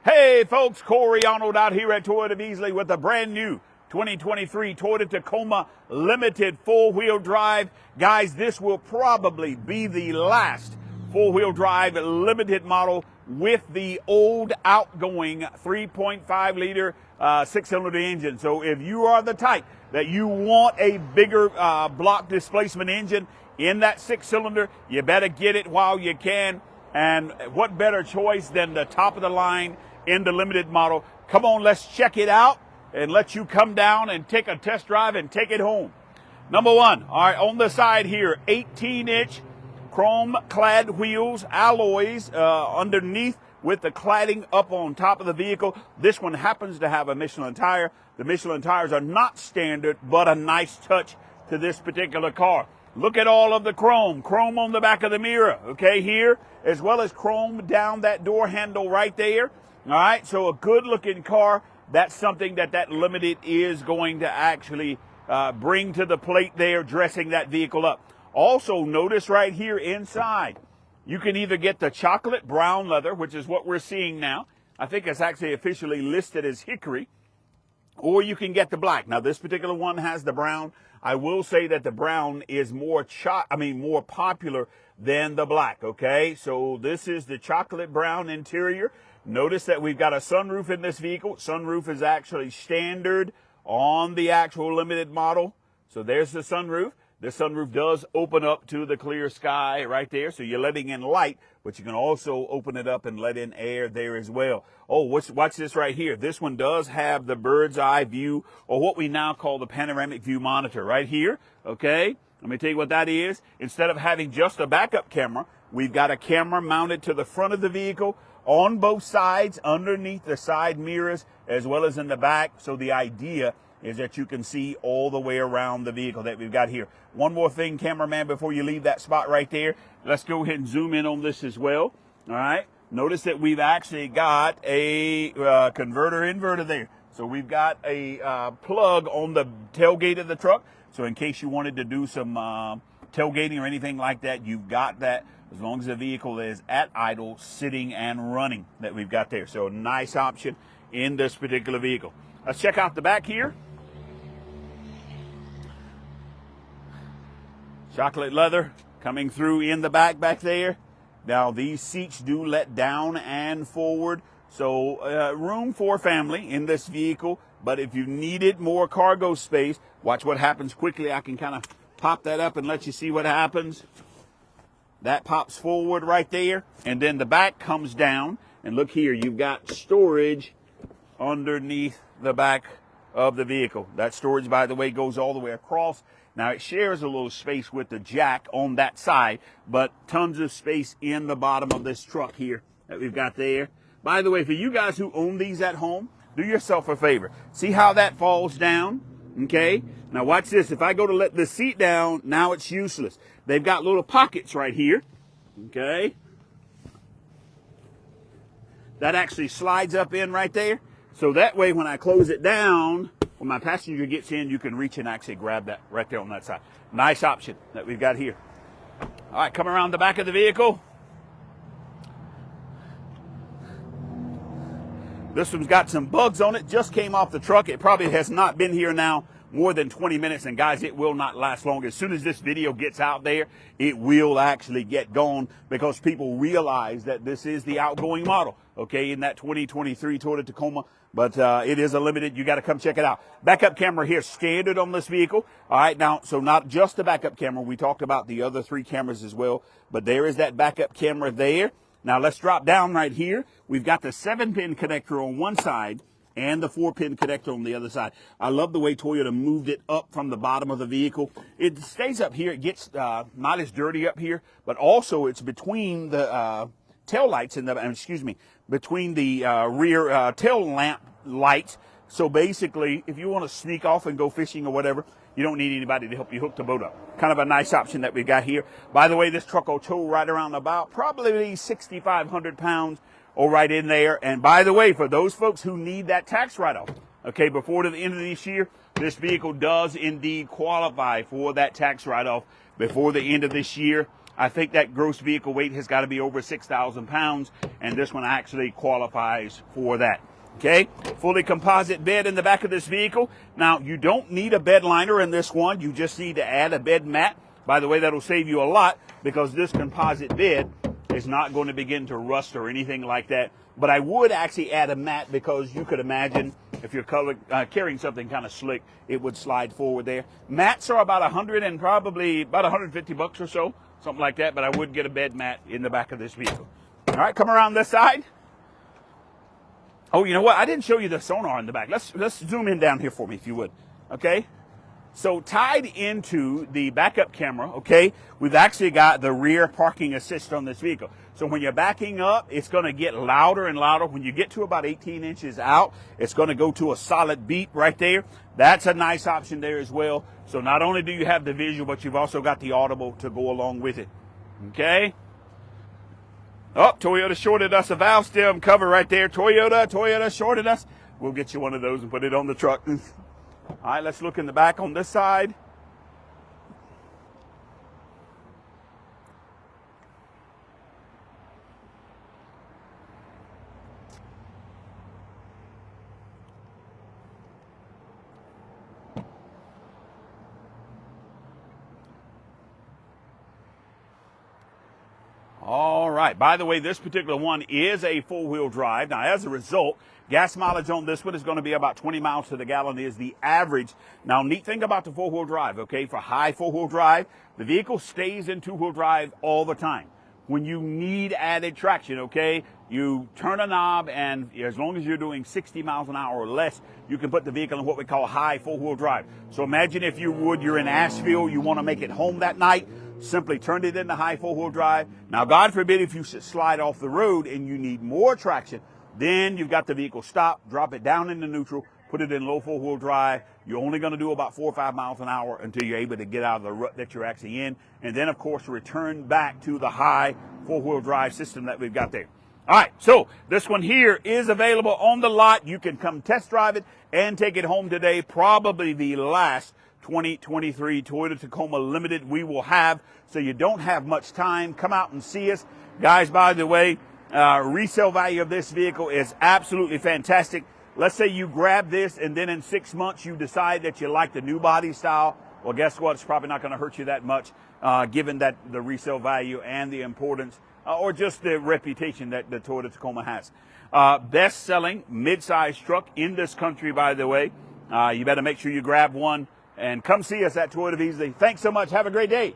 Hey folks, Corey Arnold out here at Toyota Beasley with a brand new 2023 Toyota Tacoma Limited four-wheel drive. Guys, this will probably be the last four-wheel drive limited model with the old outgoing 3.5 liter six-cylinder engine. So if you are the type that you want a bigger block displacement engine in that six-cylinder, you better get it while you can. And what better choice than the top of the line in the limited model? Come on, let's check it out and let you come down and take a test drive and take it home. Number one, all right, on the side here, 18-inch chrome clad wheels, alloys underneath with the cladding up on top of the vehicle. This one happens to have a Michelin tire. The Michelin tires are not standard, but a nice touch to this particular car. Look at all of the chrome on the back of the mirror, okay, here, as well as chrome down that door handle right there. All right, so a good-looking car. That's something that Limited is going to actually bring to the plate there, dressing that vehicle up. Also, notice right here inside, you can either get the chocolate brown leather, which is what we're seeing now. I think it's actually officially listed as hickory. Or you can get the black. Now, this particular one has the brown. I will say that the brown is more popular than the black, okay? So this is the chocolate brown interior. Notice that we've got a sunroof in this vehicle. Sunroof is actually standard on the actual limited model. So there's the sunroof. The sunroof does open up to the clear sky right there. So you're letting in light, but you can also open it up and let in air there as well. Oh, watch this right here. This one does have the bird's eye view, or what we now call the panoramic view monitor right here. Okay, let me tell you what that is. Instead of having just a backup camera, we've got a camera mounted to the front of the vehicle on both sides, underneath the side mirrors, as well as in the back. So the idea is that you can see all the way around the vehicle that we've got here. One more thing, cameraman, before you leave that spot right there, let's go ahead and zoom in on this as well. All right. Notice that we've actually got a inverter there. So we've got a plug on the tailgate of the truck. So in case you wanted to do some tailgating or anything like that, you've got that as long as the vehicle is at idle, sitting and running, that we've got there. So a nice option in this particular vehicle. Let's check out the back here. Chocolate leather coming through in the back there. Now, these seats do let down and forward, so room for family in this vehicle. But if you needed more cargo space, watch what happens quickly. I can kind of pop that up and let you see what happens. That pops forward right there, and then the back comes down. And look here, you've got storage underneath the back of the vehicle. That storage, by the way, goes all the way across. Now, it shares a little space with the jack on that side, but tons of space in the bottom of this truck here that we've got there. By the way, for you guys who own these at home, do yourself a favor. See how that falls down? Okay? Now, watch this. If I go to let the seat down, now it's useless. They've got little pockets right here. Okay? That actually slides up in right there. So that way, when I close it down, when my passenger gets in, you can reach and actually grab that right there on that side. Nice option that we've got here. All right, come around the back of the vehicle. This one's got some bugs on it. Just came off the truck. It probably has not been here now more than 20 minutes. And guys, it will not last long. As soon as this video gets out there, it will actually get gone, because people realize that this is the outgoing model, okay, in that 2023 Toyota Tacoma. But it is a limited. You got to come check it out. Backup camera here, standard on this vehicle. All right, now, so not just the backup camera. We talked about the other three cameras as well. But there is that backup camera there. Now, let's drop down right here. We've got the 7-pin connector on one side and the 4-pin connector on the other side. I love the way Toyota moved it up from the bottom of the vehicle. It stays up here. It gets not as dirty up here, but also it's between the tail lights and between the rear tail lamp lights. So basically, if you want to sneak off and go fishing or whatever, you don't need anybody to help you hook the boat up. Kind of a nice option that we've got here. By the way, this truck will tow right around about probably 6,500 pounds or right in there. And by the way, for those folks who need that tax write-off, okay, before the end of this year, this vehicle does indeed qualify for that tax write-off before the end of this year. I think that gross vehicle weight has got to be over 6,000 pounds, and this one actually qualifies for that. Okay, fully composite bed in the back of this vehicle. Now, you don't need a bed liner in this one. You just need to add a bed mat. By the way, that'll save you a lot because this composite bed is not going to begin to rust or anything like that. But I would actually add a mat because you could imagine if you're carrying something kind of slick, it would slide forward there. Mats are about 100 and probably about 150 bucks or so, something like that. But I would get a bed mat in the back of this vehicle. All right, come around this side. Oh, you know what? I didn't show you the sonar in the back. Let's zoom in down here for me, if you would. Okay. So tied into the backup camera, okay, we've actually got the rear parking assist on this vehicle. So when you're backing up, it's going to get louder and louder. When you get to about 18 inches out, it's going to go to a solid beep right there. That's a nice option there as well. So not only do you have the visual, but you've also got the audible to go along with it. Okay. Oh, Toyota shorted us a valve stem cover right there. Toyota shorted us. We'll get you one of those and put it on the truck. All right, let's look in the back on this side. All right. By the way, this particular one is a four-wheel drive. Now, as a result, gas mileage on this one is going to be about 20 miles to the gallon is the average. Now, neat thing about the four-wheel drive, okay, for high four-wheel drive, the vehicle stays in two-wheel drive all the time. When you need added traction, okay, you turn a knob, and as long as you're doing 60 miles an hour or less, you can put the vehicle in what we call high four-wheel drive. So imagine if you're in Asheville, you want to make it home that night, simply turn it into high four-wheel drive. Now, God forbid if you slide off the road and you need more traction, then you've got the vehicle stop, drop it down into neutral, put it in low four-wheel drive. You're only going to do about 4 or 5 miles an hour until you're able to get out of the rut that you're actually in. And then, of course, return back to the high four-wheel drive system that we've got there. All right, so this one here is available on the lot. You can come test drive it and take it home today. Probably the last 2023 Toyota Tacoma Limited we will have, so you don't have much time. Come out and see us. Guys, by the way, resale value of this vehicle is absolutely fantastic. Let's say you grab this and then in 6 months you decide that you like the new body style. Well, guess what? It's probably not going to hurt you that much, given that the resale value and the importance or just the reputation that the Toyota Tacoma has. Best-selling mid-size truck in this country, by the way. You better make sure you grab one and come see us at Toyota of Easley. Thanks so much. Have a great day.